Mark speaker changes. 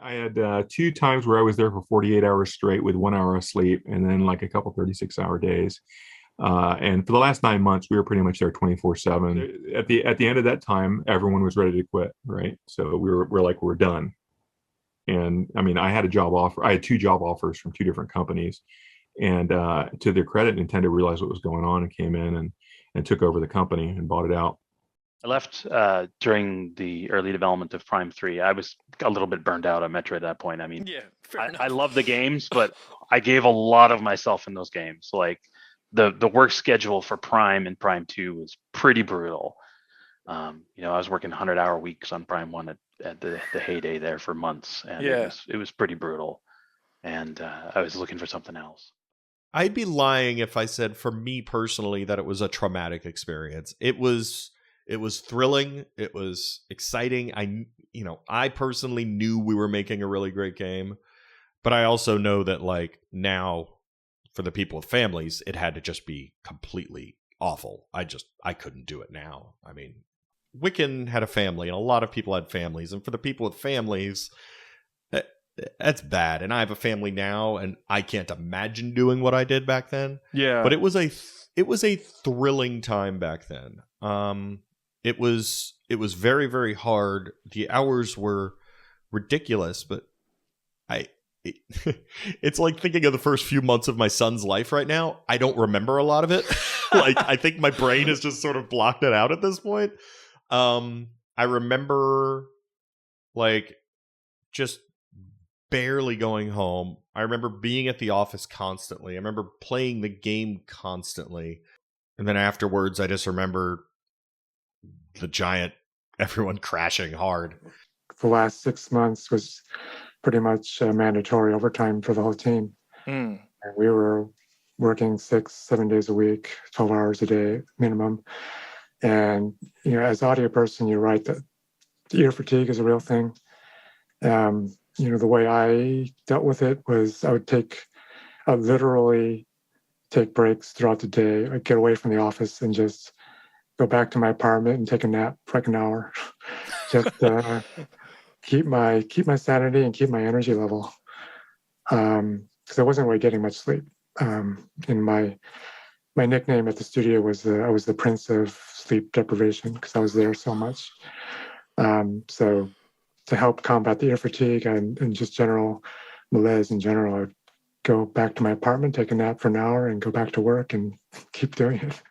Speaker 1: I had two times where I was there for 48 hours straight with 1 hour of sleep, and then like a couple 36-hour days. And for the last 9 months, we were pretty much there 24/7. At the end of that time, everyone was ready to quit, right? So we're like, we're done. And I mean, I had a job offer. I had two job offers from two different companies. And to their credit, Nintendo realized what was going on and came in and took over the company and bought it out.
Speaker 2: I left during the early development of Prime 3. I was a little bit burned out on Metroid at that point. I mean,
Speaker 3: Yeah, fair
Speaker 2: I
Speaker 3: enough.
Speaker 2: love the games, but I gave a lot of myself in those games. Like the work schedule for Prime and Prime 2 was pretty brutal. I was working 100-hour weeks on Prime 1 at the heyday there for months, and
Speaker 3: Yeah.
Speaker 2: it was pretty brutal. And I was looking for something else.
Speaker 4: I'd be lying if I said for me personally that it was a traumatic experience. It was thrilling. It was exciting. I personally knew we were making a really great game, but I also know that like now for the people with families, it had to just be completely awful. I couldn't do it now. I mean, Wikan had a family and a lot of people had families, and for the people with families, that's bad. And I have a family now, and I can't imagine doing what I did back then.
Speaker 3: Yeah.
Speaker 4: But it was a thrilling time back then. It was very, very hard. The hours were ridiculous, but it's like thinking of the first few months of my son's life right now. I don't remember a lot of it. Like I think my brain has just sort of blocked it out at this point. I remember like just barely going home. I remember being at the office constantly. I remember playing the game constantly. And then afterwards, I just remember everyone crashing hard.
Speaker 5: The last 6 months was pretty much mandatory overtime for the whole team.
Speaker 3: Mm.
Speaker 5: And we were working 6-7 days a week, 12 hours a day minimum. And, as an audio person, you're right that ear fatigue is a real thing. The way I dealt with it was I would literally take breaks throughout the day. I'd get away from the office and just go back to my apartment and take a nap for like an hour. Just keep my sanity and keep my energy level. Because I wasn't really getting much sleep. And my nickname at the studio was I was the Prince of Sleep Deprivation because I was there so much. So to help combat the ear fatigue and just general malaise in general, I'd go back to my apartment, take a nap for an hour, and go back to work and keep doing it.